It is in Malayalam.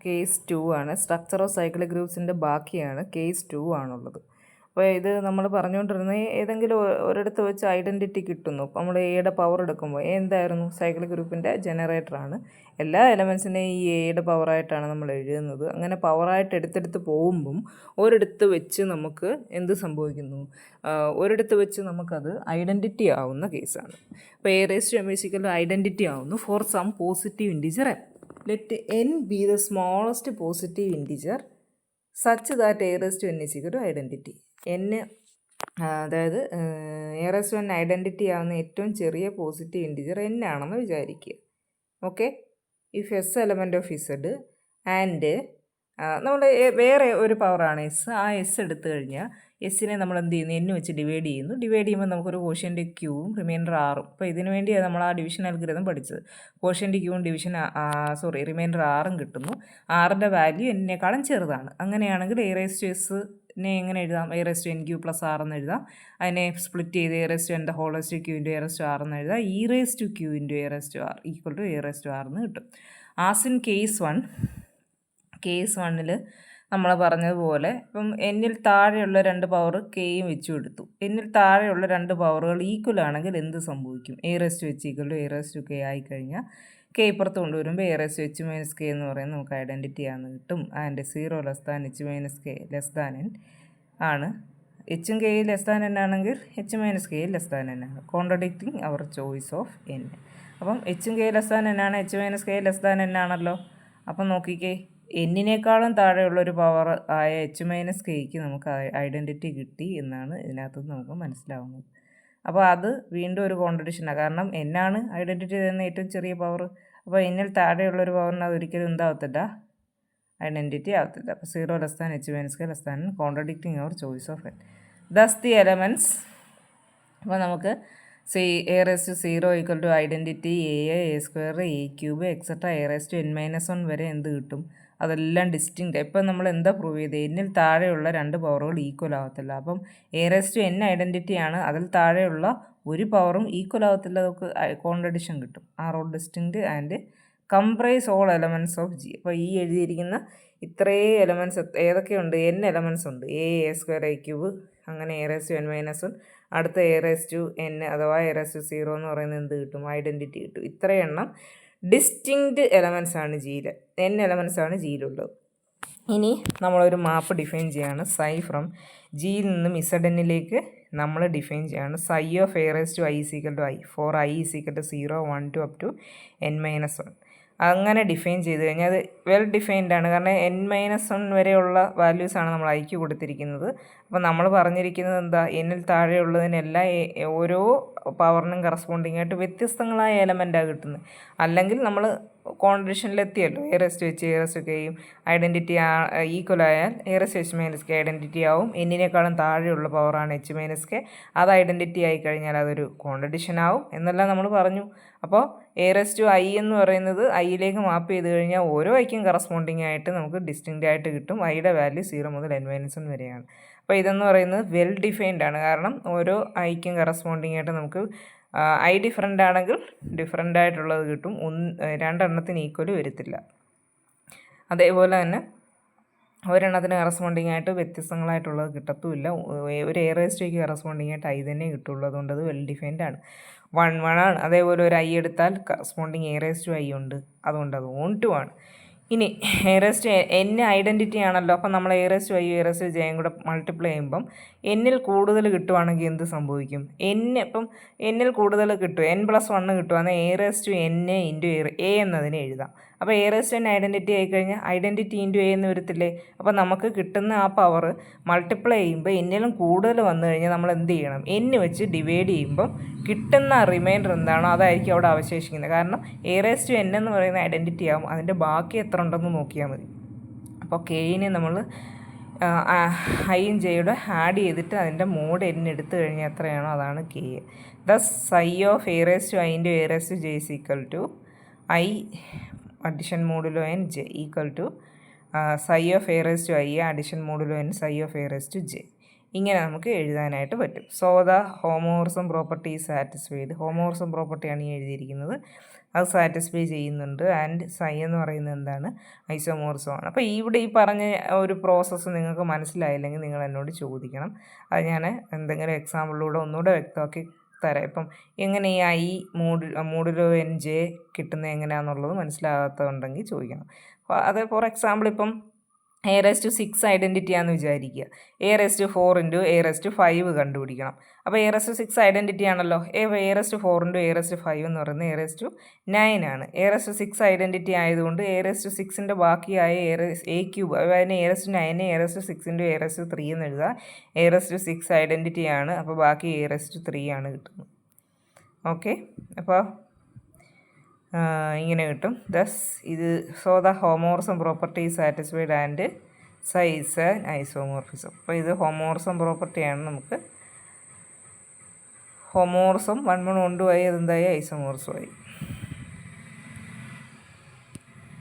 കേസ് 2 ആണ്. സ്ട്രക്ചർ ഓഫ് സൈക്ലിക് ഗ്രൂപ്പ്സിൻ്റെ ബാക്കിയാണ് കേസ് 2 ആണുള്ളത്. അപ്പോൾ ഇത് നമ്മൾ പറഞ്ഞുകൊണ്ടിരുന്നത് ഏതെങ്കിലും ഒരിടത്ത് വെച്ച് ഐഡൻറ്റിറ്റി കിട്ടുന്നു. നമ്മൾ എയുടെ പവർ എടുക്കുമ്പോൾ എന്തായിരുന്നു സൈക്ലിക് ഗ്രൂപ്പിൻ്റെ ജനറേറ്ററാണ്. എല്ലാ എലമെൻസിനെയും ഈ എയുടെ പവറായിട്ടാണ് നമ്മൾ എഴുതുന്നത്. അങ്ങനെ പവറായിട്ട് എടുത്തെടുത്ത് പോകുമ്പം ഒരിടത്ത് വെച്ച് നമുക്ക് എന്ത് സംഭവിക്കുന്നു, ഒരിടത്ത് വെച്ച് നമുക്കത് ഐഡൻറ്റിറ്റി ആവുന്ന കേസാണ്. അപ്പോൾ A raise to M is equal to identity ആവുന്നു for some positive integer M. Let n be the smallest positive integer such that a raised to n is equal to identity. n അതായത് a raised to n identity ആവുന്ന ഏറ്റവും ചെറിയ പോസിറ്റീവ് ഇൻറ്റിജർ n ആണെന്ന് വിചാരിക്കുക. Okay, if S element of Z and നമ്മൾ വേറെ ഒരു പവറാണ് എസ്. ആ എസ് എടുത്തു കഴിഞ്ഞാൽ എസ്സിനെ നമ്മൾ എന്ത് ചെയ്യുന്നു, എൻ വെച്ച് ഡിവൈഡ് ചെയ്യുന്നു. ഡിവൈഡ് ചെയ്യുമ്പോൾ നമുക്കൊരു കോഷ്യൻ്റ് ക്യൂവും റിമൈൻഡർ ആറും. അപ്പോൾ ഇതിനു വേണ്ടിയാണ് നമ്മൾ ആ ഡിവിഷൻ അൽഗോരിതം പഠിച്ചത്. കോഷ്യൻ്റ് ക്യൂവും റിമൈൻഡർ ആറും കിട്ടുന്നു. ആറിൻ്റെ വാല്യൂ എന്നേക്കാളും ചെറുതാണ്. അങ്ങനെയാണെങ്കിൽ എ റേസ് ടു എസിനെ എങ്ങനെ എഴുതാം? A raise to N Q plus R എന്ന് എഴുതാം. അതിനെ സ്പ്ലിറ്റ് ചെയ്ത് A raise to N the whole raise to Q into A raise to R എന്ന് എഴുതാം. E raise to Q into A raise to R equal to A raise to R എന്ന് കിട്ടും. ആസ് ഇൻ കേസ് 1 നമ്മൾ പറഞ്ഞതുപോലെ ഇപ്പം എന്നിൽ താഴെയുള്ള രണ്ട് പവർ കെയും വെച്ചു എടുത്തു. എന്നിൽ താഴെയുള്ള രണ്ട് പവറുകൾ ഈക്വൽ ആണെങ്കിൽ എന്ത് സംഭവിക്കും? A raise to H equal to A raise to K ആയിക്കഴിഞ്ഞാൽ കെ ഇപ്പുറത്ത് കൊണ്ടുവരുമ്പോൾ A raise to H minus K എന്ന് പറയുന്നത് നമുക്ക് ഐഡൻറ്റിറ്റി ആണെന്ന് കിട്ടും. And 0 less than H minus K less than N ആണ്. എച്ചും കെയും ലെസ് ദാൻ എൻ ആണെങ്കിൽ H minus K less than N ആണ്. Contradicting our choice of N. അപ്പം എച്ചും കെ ലെസ് ദാൻ എൻ ആണ്, H minus K less than N ആണല്ലോ. അപ്പം നോക്കിക്കേ, എന്നിനേക്കാളും താഴെയുള്ളൊരു പവർ ആയ എച്ച് മൈനസ് കെയ്ക്ക് നമുക്ക് ഐഡൻറ്റിറ്റി കിട്ടി എന്നാണ് ഇതിനകത്ത് നമുക്ക് മനസ്സിലാവുന്നത്. അപ്പോൾ അത് വീണ്ടും ഒരു കോൺട്രഡിക്ഷനാണ്. കാരണം എന്നാണ് ഐഡൻറ്റിറ്റി തരുന്ന ഏറ്റവും ചെറിയ പവർ. അപ്പോൾ എന്നിൽ താഴെയുള്ളൊരു പവറിന് അതൊരിക്കലും എന്താവത്തില്ല, ഐഡൻറ്റിറ്റി ആവത്തില്ല. അപ്പോൾ 0 less than H minus K less than contradicting our choice of N. Thus the elements. അപ്പോൾ നമുക്ക് A raise to 0 equal to identity A square A cube etcetera A raise to n-1 വരെ എന്ത് കിട്ടും? അതെല്ലാം ഡിസ്റ്റിങ്ക്റ്റ്. ഇപ്പം നമ്മൾ എന്താ പ്രൂവ് ചെയ്തത്? എന്നിൽ താഴെയുള്ള രണ്ട് പവറുകൾ ഈക്വൽ ആവത്തില്ല. അപ്പം എ റേസ് ടു n ഐഡൻറ്റിറ്റിയാണ്, അതിൽ താഴെയുള്ള ഒരു പവറും ഈക്വൽ ആവത്തില്ല. നമുക്ക് കോൺട്രഡിക്ഷൻ കിട്ടും. Are all distinct and comprise all elements of G. അപ്പോൾ ഈ എഴുതിയിരിക്കുന്ന ഇത്രയും എലമെൻറ്റ്സ് ഏതൊക്കെയുണ്ട്? n എലമെൻറ്റ്സ് ഉണ്ട്. എ സ്ക്വയർ എ ക്യൂബ്, അങ്ങനെ എ റേസ് ടു n-1, അടുത്ത എ റേസ് ടു n അഥവാ എ റേസ് ടു 0 എന്ന് പറയുന്നത് എന്ത് കിട്ടും? ഐഡൻറ്റിറ്റി കിട്ടും. ഇത്രയും എണ്ണം ഡിസ്റ്റിങ്ക്റ്റ് എലമെൻറ്റ്സ് ആണ് ജിയിൽ, n എലമെൻറ്റ്സ് ആണ് ജിയിലുള്ളത്. ഇനി നമ്മളൊരു മാപ്പ് ഡിഫൈൻ ചെയ്യാണ്. സൈ ഫ്രം ജിയിൽ നിന്നും ഇസഡനിലേക്ക് നമ്മൾ ഡിഫൈൻ ചെയ്യാണ്. Psi of A raise to I is equal to I for I is equal to 0, 1 to up to n-1. അങ്ങനെ ഡിഫൈൻ ചെയ്ത് കഴിഞ്ഞാൽ അത് വെൽ ഡിഫൈൻഡ് ആണ്. കാരണം n-1 വരെയുള്ള വാല്യൂസാണ് നമ്മൾ ഐക്ക് കൊടുത്തിരിക്കുന്നത്. അപ്പോൾ നമ്മൾ പറഞ്ഞിരിക്കുന്നത് എന്താ? എന്നിൽ താഴെയുള്ളതിനെല്ലാം ഓരോ പവറിനും കറസ്പോണ്ടിങ് ആയിട്ട് വ്യത്യസ്തങ്ങളായ എലമെൻറ്റാണ് കിട്ടുന്നത്. അല്ലെങ്കിൽ നമ്മൾ കോൺട്രഡിക്ഷനിലെത്തിയല്ലോ. A raise to H A raise to കെയും ഐഡൻറ്റിറ്റി ഈക്വൽ ആയാൽ A raise to H minus K identity ആവും. എന്നിനേക്കാളും താഴെയുള്ള പവറാണ് എച്ച് മൈനസ് കെ, അത് ഐഡൻറ്റിറ്റി ആയി കഴിഞ്ഞാൽ അതൊരു കോൺട്രഡിക്ഷൻ ആവും എന്നെല്ലാം നമ്മൾ പറഞ്ഞു. അപ്പോൾ എ റേസ് ടു ഐ എന്ന് പറയുന്നത് ഐയിലേക്ക് മാപ്പ് ചെയ്ത് കഴിഞ്ഞാൽ ഓരോ ഐക്കും കറസ്പോണ്ടിങ് ആയിട്ട് നമുക്ക് ഡിസ്റ്റിങ്ക്റ്റ് ആയിട്ട് കിട്ടും. ഐയുടെ വാല്യൂ 0 മുതൽ n-1 വരെയാണ്. അപ്പോൾ ഇതെന്ന് പറയുന്നത് വെൽ ഡിഫൈൻഡ് ആണ്. കാരണം ഓരോ ഐക്കും കറസ്പോണ്ടിങ് ആയിട്ട് നമുക്ക് ഐ ഡിഫറൻ്റ് ആണെങ്കിൽ ഡിഫറൻ്റ് ആയിട്ടുള്ളത് കിട്ടും. രണ്ടെണ്ണത്തിന് ഈക്വൽ വരത്തില്ല. അതേപോലെ തന്നെ ഒരെണ്ണത്തിന് കറസ്പോണ്ടിങ് ആയിട്ട് വ്യത്യസ്തങ്ങളായിട്ടുള്ളത് കിട്ടത്തുമില്ല. ഒരു എ റേസ് ടു കറസ്പോണ്ടിങ് ആയിട്ട് ഐ തന്നെ കിട്ടുള്ളൂ. അതുകൊണ്ട് അത് വെൽ ഡിഫൈൻഡ് ആണ്. 1 ആണ്. അതേപോലെ ഒരു ഐ എടുത്താൽ corresponding A raise to I ഉണ്ട്, അതുകൊണ്ട് അത് 1 ആണ്. ഇനി A raise to n identity ആണല്ലോ. അപ്പം നമ്മൾ A raise to I A raise to ജെയും കൂടെ മൾട്ടിപ്ലൈ ചെയ്യുമ്പം എന്നിൽ കൂടുതൽ കിട്ടുവാണെങ്കിൽ എന്ത് സംഭവിക്കും? ഇപ്പം എന്നിൽ കൂടുതൽ കിട്ടും, n+1 കിട്ടുവാണെങ്കിൽ A raise to n into A എന്നതിനെ എഴുതാം. അപ്പോൾ A raise to n identity ആയിക്കഴിഞ്ഞാൽ ഐഡൻറ്റിറ്റി ഇൻറ്റു എ എന്ന് വരത്തില്ലേ? അപ്പോൾ നമുക്ക് കിട്ടുന്ന ആ പവർ മൾട്ടിപ്ലൈ ചെയ്യുമ്പോൾ എന്നിലും കൂടുതൽ വന്നു കഴിഞ്ഞാൽ നമ്മൾ എന്ത് ചെയ്യണം? n വെച്ച് ഡിവൈഡ് ചെയ്യുമ്പം കിട്ടുന്ന റിമൈൻഡർ എന്താണോ അതായിരിക്കും അവിടെ അവശേഷിക്കുന്നത്. കാരണം എ റേസ് ടു n എന്ന് പറയുന്ന ഐഡൻറ്റിറ്റി ആകും, അതിൻ്റെ ബാക്കി എത്ര ഉണ്ടെന്ന് നോക്കിയാൽ മതി. അപ്പോൾ കെയിനെ നമ്മൾ ഐയും ജെയുടെ ആഡ് ചെയ്തിട്ട് അതിൻ്റെ മോഡ് n എടുത്തു കഴിഞ്ഞാൽ എത്രയാണോ അതാണ് K. Thus psi of A raise to I into A raise to J is equal to I addition modulo n J equal to psi of A raise to I addition modulo n psi of A raise to J. ഇങ്ങനെ നമുക്ക് എഴുതാനായിട്ട് പറ്റും. So the homomorphism property is satisfied. Homomorphism പ്രോപ്പർട്ടിയാണ് ഈ എഴുതിയിരിക്കുന്നത്. അത് സാറ്റിസ്ഫൈ ചെയ്യുന്നുണ്ട്. ആൻഡ് സൈ എന്ന് പറയുന്നത് എന്താണ്? ഐസോമോർഫിസമാണ്. അപ്പോൾ ഇവിടെ ഈ പറഞ്ഞ ഒരു പ്രോസസ്സ് നിങ്ങൾക്ക് മനസ്സിലായില്ലെങ്കിൽ നിങ്ങൾ എന്നോട് ചോദിക്കണം. അത് ഞാൻ എന്തെങ്കിലും എക്സാമ്പിളിലൂടെ ഒന്നുകൂടെ വ്യക്തമാക്കി തരാം. ഇപ്പം എങ്ങനെ ഈ ഐ മോഡുലോ എൻ ജെ കിട്ടുന്നത് എങ്ങനെയാണെന്നുള്ളത് മനസ്സിലാകാത്തതുണ്ടെങ്കിൽ ചോദിക്കണം. അപ്പോൾ അത് ഫോർ എക്സാമ്പിൾ ഇപ്പം A⁻6 ഐഡൻറ്റിറ്റി ആണെന്ന് വിചാരിക്കുക. A⁴ ഇൻറ്റു A⁵ കണ്ടുപിടിക്കണം. അപ്പോൾ A⁻6 ഐഡൻറ്റിറ്റി ആണല്ലോ. A⁴ ഇൻറ്റു A⁵ എന്ന് പറയുന്നത് A⁹ ആണ്. A⁻6 ഐഡൻറ്റിറ്റി ആയതുകൊണ്ട് A⁻6ൻ്റെ ബാക്കിയായ A³ അതിനെ A⁹ A⁻6 ഇൻറ്റു A⁵ എന്ന് എഴുതുക. A⁻6 ഐഡൻറ്റിറ്റി ആണ്. അപ്പോൾ ബാക്കി A⁻3 ആണ് കിട്ടുന്നത്. ഓക്കെ, അപ്പോൾ ഇങ്ങനെ കിട്ടും. ദസ് ഇത് the homomorphism property satisfied and psi is an isomorphism. അപ്പോൾ ഇത് ഹോമോർസം പ്രോപ്പർട്ടിയാണ്. നമുക്ക് ഹോമോർസം 1 1 കൊണ്ടുപോയി അതെന്തായി ഐസോമോർസമായി.